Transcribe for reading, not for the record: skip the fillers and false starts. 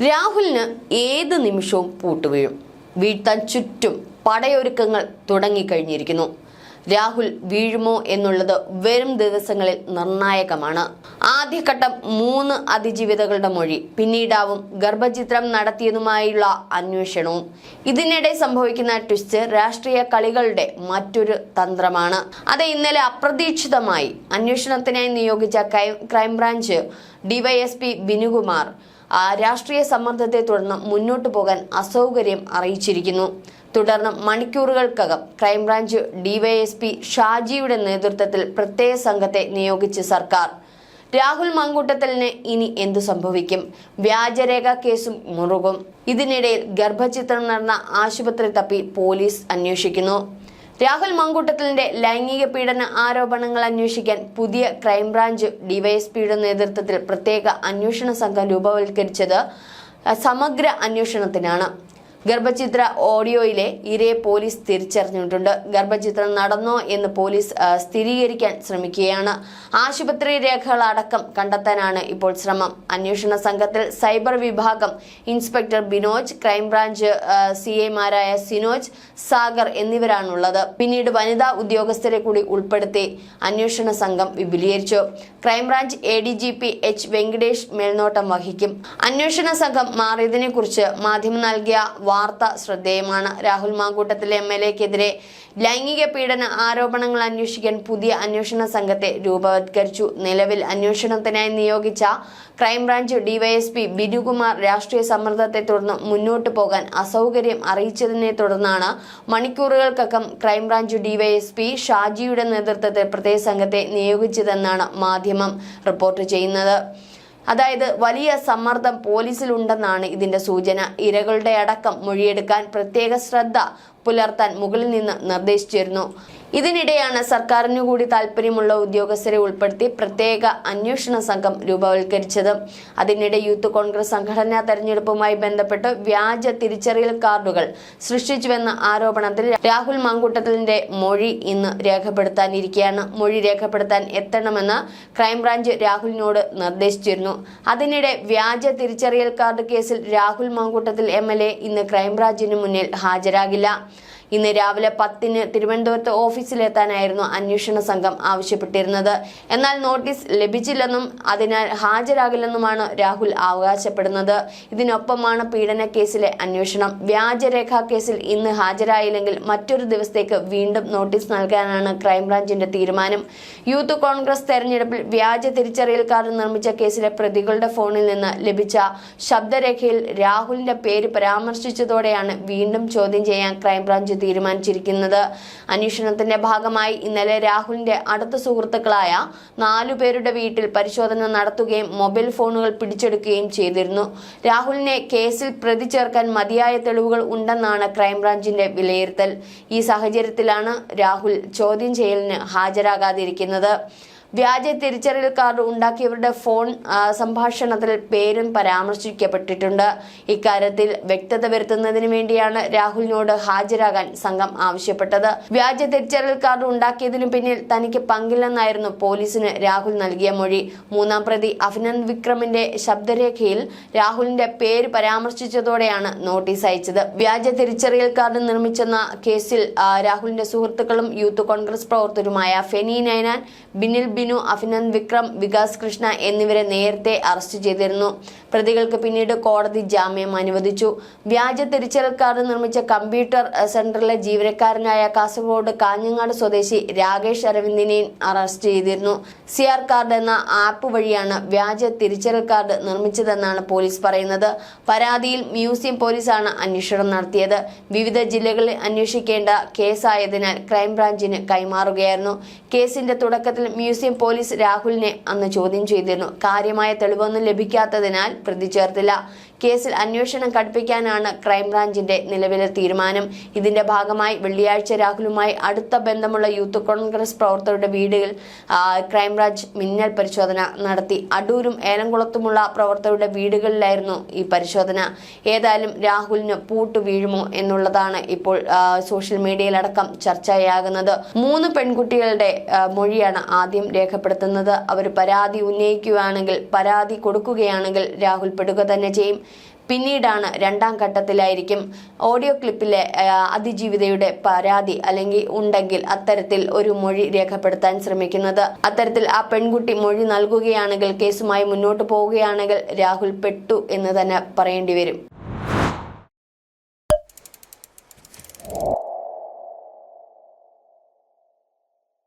രാഹുലിന് ഏത് നിമിഷവും പൂട്ടുവീഴും. വീഴ്ത്താൻ ചുറ്റും പടയൊരുക്കങ്ങൾ തുടങ്ങിക്കഴിഞ്ഞിരിക്കുന്നു. രാഹുൽ വീഴുമോ എന്നുള്ളത് വരും ദിവസങ്ങളിൽ നിർണായകമാണ്. ആദ്യഘട്ടം 3 അതിജീവിതകളുടെ മൊഴി, പിന്നീടാവും ഗർഭചിത്രം നടത്തിയതുമായുള്ള അന്വേഷണവും. ഇതിനിടെ സംഭവിക്കുന്ന ട്വിസ്റ്റ് രാഷ്ട്രീയ കളികളുടെ മറ്റൊരു തന്ത്രമാണ്. അത് ഇന്നലെ അപ്രതീക്ഷിതമായി അന്വേഷണത്തിനായി നിയോഗിച്ച ക്രൈംബ്രാഞ്ച് ഡിവൈഎസ്പി ബിനുകുമാർ രാഷ്ട്രീയ സമ്മർദ്ദത്തെ തുടർന്ന് മുന്നോട്ടു പോകാൻ അസൗകര്യം അറിയിച്ചിരിക്കുന്നു. തുടർന്ന് മണിക്കൂറുകൾക്കകം ക്രൈംബ്രാഞ്ച് ഡിവൈഎസ്പി ഷാജിയുടെ നേതൃത്വത്തിൽ പ്രത്യേക സംഘത്തെ നിയോഗിച്ച് സർക്കാർ. രാഹുൽ മാങ്കൂട്ടത്തലിന് ഇനി എന്തു സംഭവിക്കും? വ്യാജരേഖ കേസും മുറുകും. ഇതിനിടയിൽ ഗർഭചിത്രം നടന്ന ആശുപത്രി തപ്പി പോലീസ് അന്വേഷിക്കുന്നു. രാഹുൽ മാങ്കൂട്ടത്തലിന്റെ ലൈംഗിക പീഡന ആരോപണങ്ങൾ അന്വേഷിക്കാൻ പുതിയ ക്രൈംബ്രാഞ്ച് ഡിവൈഎസ്പിയുടെ നേതൃത്വത്തിൽ പ്രത്യേക അന്വേഷണ സംഘം രൂപവൽക്കരിച്ചത് സമഗ്ര അന്വേഷണത്തിനാണ്. ഗർഭചിത്ര ഓഡിയോയിലെ ഇരയെ പോലീസ് തിരിച്ചറിഞ്ഞിട്ടുണ്ട്. ഗർഭചിത്രം നടന്നോ എന്ന് പോലീസ് സ്ഥിരീകരിക്കാൻ ശ്രമിക്കുകയാണ്. ആശുപത്രി രേഖകൾ അടക്കം കണ്ടെത്താനാണ് ഇപ്പോൾ ശ്രമം. അന്വേഷണ സംഘത്തിൽ സൈബർ വിഭാഗം ഇൻസ്പെക്ടർ ബിനോജ്, ക്രൈംബ്രാഞ്ച് സിഐമാരായ സിനോജ്, സാഗർ എന്നിവരാണുള്ളത്. പിന്നീട് വനിതാ ഉദ്യോഗസ്ഥരെ കൂടി ഉൾപ്പെടുത്തി അന്വേഷണ സംഘം വിപുലീകരിച്ചു. ക്രൈംബ്രാഞ്ച് ADGP H വെങ്കടേഷ് മേൽനോട്ടം വഹിക്കും. അന്വേഷണ സംഘം മാറിയതിനെ കുറിച്ച് മാധ്യമം നൽകിയ വാർത്ത ശ്രദ്ധേയമാണ്. രാഹുൽ മാങ്കൂട്ടത്തിൽ MLA-ക്കെതിരെ ലൈംഗിക പീഡന ആരോപണങ്ങൾ അന്വേഷിക്കാൻ പുതിയ അന്വേഷണ സംഘത്തെ രൂപവത്കരിച്ചു. നിലവിൽ അന്വേഷണത്തിനായി നിയോഗിച്ച ക്രൈംബ്രാഞ്ച് ഡിവൈഎസ്പി ബിനുകുമാർ രാഷ്ട്രീയ സമ്മർദ്ദത്തെ തുടർന്ന് മുന്നോട്ടു പോകാൻ അസൗകര്യം അറിയിച്ചതിനെ തുടർന്നാണ് മണിക്കൂറുകൾക്കകം ക്രൈംബ്രാഞ്ച് ഡിവൈഎസ്പി ഷാജിയുടെ നേതൃത്വത്തിൽ പ്രത്യേക സംഘത്തെ നിയോഗിച്ചതെന്നാണ് മാധ്യമം റിപ്പോർട്ട് ചെയ്യുന്നത്. അതായത് വലിയ സമ്മർദ്ദം പോലീസിലുണ്ടെന്നാണ് ഇതിന്റെ സൂചന. ഇരകളുടെ അടക്കം മൊഴിയെടുക്കാൻ പ്രത്യേക ശ്രദ്ധ പുലർത്താൻ മുകളിൽ നിന്ന് നിർദ്ദേശിച്ചിരുന്നു. ഇതിനിടെയാണ് സർക്കാരിനു കൂടി താല്പര്യമുള്ള ഉദ്യോഗസ്ഥരെ ഉൾപ്പെടുത്തി പ്രത്യേക അന്വേഷണ സംഘം രൂപവൽക്കരിച്ചത്. അതിനിടെ യൂത്ത് കോൺഗ്രസ് സംഘടനാ തെരഞ്ഞെടുപ്പുമായി ബന്ധപ്പെട്ട് വ്യാജ തിരിച്ചറിയൽ കാർഡുകൾ സൃഷ്ടിച്ചുവെന്ന ആരോപണത്തിൽ രാഹുൽ മാങ്കൂട്ടത്തലിന്റെ മൊഴി ഇന്ന് രേഖപ്പെടുത്താനിരിക്കെയാണ്. മൊഴി രേഖപ്പെടുത്താൻ എത്തണമെന്ന് ക്രൈംബ്രാഞ്ച് രാഹുലിനോട് നിർദ്ദേശിച്ചിരുന്നു. അതിനിടെ വ്യാജ തിരിച്ചറിയൽ കാർഡ് കേസിൽ രാഹുൽ മാങ്കൂട്ടത്തിൽ MLA ഇന്ന് ക്രൈംബ്രാഞ്ചിന് മുന്നിൽ ഹാജരാകില്ല. ഇന്ന് രാവിലെ 10-ന് തിരുവനന്തപുരത്ത് ഓഫീസിലെത്താനായിരുന്നു അന്വേഷണ സംഘം ആവശ്യപ്പെട്ടിരുന്നത്. എന്നാൽ നോട്ടീസ് ലഭിച്ചില്ലെന്നും അതിനാൽ ഹാജരാകില്ലെന്നുമാണ് രാഹുൽ അവകാശപ്പെടുന്നത്. ഇതിനൊപ്പമാണ് പീഡന കേസിലെ അന്വേഷണം. വ്യാജരേഖാ കേസിൽ ഇന്ന് ഹാജരായില്ലെങ്കിൽ മറ്റൊരു ദിവസത്തേക്ക് വീണ്ടും നോട്ടീസ് നൽകാനാണ് ക്രൈംബ്രാഞ്ചിന്റെ തീരുമാനം. യൂത്ത് കോൺഗ്രസ് തെരഞ്ഞെടുപ്പിൽ വ്യാജ തിരിച്ചറിയൽ കാർഡ് നിർമ്മിച്ച കേസിലെ പ്രതികളുടെ ഫോണിൽ നിന്ന് ലഭിച്ച ശബ്ദരേഖയിൽ രാഹുലിന്റെ പേര് പരാമർശിച്ചതോടെയാണ് വീണ്ടും ചോദ്യം ചെയ്യാൻ ക്രൈംബ്രാഞ്ച് തീരുമാനിച്ചിരിക്കുന്നത്. അന്വേഷണത്തിന്റെ ഭാഗമായി ഇന്നലെ രാഹുലിന്റെ അടുത്ത സുഹൃത്തുക്കളായ 4 പേരുടെ വീട്ടിൽ പരിശോധന നടത്തുകയും മൊബൈൽ ഫോണുകൾ പിടിച്ചെടുക്കുകയും ചെയ്തിരുന്നു. രാഹുലിനെ കേസിൽ പ്രതി ചേർക്കാൻ മതിയായ തെളിവുകൾ ഉണ്ടെന്നാണ് ക്രൈംബ്രാഞ്ചിന്റെ വിലയിരുത്തൽ. ഈ സാഹചര്യത്തിലാണ് രാഹുൽ ചോദ്യം ചെയ്യലിന് ഹാജരാകാതിരിക്കുന്നത്. വ്യാജ തിരിച്ചറിയൽ കാർഡ് ഉണ്ടാക്കിയവരുടെ ഫോൺ സംഭാഷണത്തിൽ പേരും പരാമർശിക്കപ്പെട്ടിട്ടുണ്ട്. ഇക്കാര്യത്തിൽ വ്യക്തത വരുത്തുന്നതിന് വേണ്ടിയാണ് രാഹുലിനോട് ഹാജരാകാൻ സംഘം ആവശ്യപ്പെട്ടത്. വ്യാജ തിരിച്ചറിയൽ കാർഡ് ഉണ്ടാക്കിയതിനു പിന്നിൽ തനിക്ക് പങ്കില്ലെന്നായിരുന്നു പോലീസിന് രാഹുൽ നൽകിയ മൊഴി. 3-ാം പ്രതി അഭിനന്ദ് വിക്രമിന്റെ ശബ്ദരേഖയിൽ രാഹുലിന്റെ പേര് പരാമർശിച്ചതോടെയാണ് നോട്ടീസ് അയച്ചത്. വ്യാജ തിരിച്ചറിയൽ കാർഡ് നിർമ്മിച്ചെന്ന കേസിൽ രാഹുലിന്റെ സുഹൃത്തുക്കളും യൂത്ത് കോൺഗ്രസ് പ്രവർത്തകരുമായ ഫെനി നൈനാൻ, ബിനിൽ ബിനു, അഭിനന്ദ് വിക്രം, വികാസ് കൃഷ്ണ എന്നിവരെ നേരത്തെ അറസ്റ്റ് ചെയ്തിരുന്നു. പ്രതികൾക്ക് പിന്നീട് കോടതി ജാമ്യം അനുവദിച്ചു. വ്യാജ തിരിച്ചറിയൽ കാർഡ് നിർമ്മിച്ച കമ്പ്യൂട്ടർ സെന്ററിലെ ജീവനക്കാരനായ കാസർഗോഡ് കാഞ്ഞങ്ങാട് സ്വദേശി രാകേഷ് അരവിന്ദിനെയും അറസ്റ്റ് ചെയ്തിരുന്നു. CR കാർഡ് എന്ന ആപ്പ് വഴിയാണ് വ്യാജ തിരിച്ചറിയൽ കാർഡ് നിർമ്മിച്ചതെന്നാണ് പോലീസ് പറയുന്നത്. പരാതിയിൽ മ്യൂസിയം പോലീസാണ് അന്വേഷണം നടത്തിയത്. വിവിധ ജില്ലകളിൽ അന്വേഷിക്കേണ്ട കേസായതിനാൽ ക്രൈംബ്രാഞ്ചിന് കൈമാറുകയായിരുന്നു. കേസിന്റെ തുടക്കത്തിൽ മ്യൂസിയം പോലീസ് രാഹുലിനെ അന്ന് ചോദ്യം ചെയ്തിരുന്നു. കാര്യമായ തെളിവൊന്നും ലഭിക്കാത്തതിനാൽ പ്രതി ചേർത്തില്ല. കേസിൽ അന്വേഷണം കടുപ്പിക്കാനാണ് ക്രൈംബ്രാഞ്ചിന്റെ നിലവിലെ തീരുമാനം. ഇതിന്റെ ഭാഗമായി വെള്ളിയാഴ്ച രാഹുലുമായി അടുത്ത ബന്ധമുള്ള യൂത്ത് കോൺഗ്രസ് പ്രവർത്തകരുടെ വീടുകളിൽ ക്രൈംബ്രാഞ്ച് മിന്നൽ പരിശോധന നടത്തി. അടൂരും ഏലംകുളത്തുമുള്ള പ്രവർത്തകരുടെ വീടുകളിലായിരുന്നു ഈ പരിശോധന. ഏതായാലും രാഹുലിന് പൂട്ടു വീഴുമോ എന്നുള്ളതാണ് ഇപ്പോൾ സോഷ്യൽ മീഡിയയിലടക്കം ചർച്ചയാകുന്നത്. 3 പെൺകുട്ടികളുടെ മൊഴിയാണ് ആദ്യം രേഖപ്പെടുത്തുന്നത്. അവർ പരാതി ഉന്നയിക്കുകയാണെങ്കിൽ, പരാതി കൊടുക്കുകയാണെങ്കിൽ രാഹുൽ പെടുക തന്നെ ചെയ്യും. പിന്നീടാണ് രണ്ടാം ഘട്ടത്തിലായിരിക്കും ഓഡിയോ ക്ലിപ്പിലെ അതിജീവിതയുടെ പരാതി അല്ലെങ്കിൽ ഉണ്ടെങ്കിൽ അത്തരത്തിൽ ഒരു മൊഴി രേഖപ്പെടുത്താൻ ശ്രമിക്കുന്നത്. അത്തരത്തിൽ ആ പെൺകുട്ടി മൊഴി നൽകുകയാണെങ്കിൽ, കേസുമായി മുന്നോട്ട് പോവുകയാണെങ്കിൽ രാഹുൽ പെട്ടു എന്ന് തന്നെ പറയേണ്ടി വരും.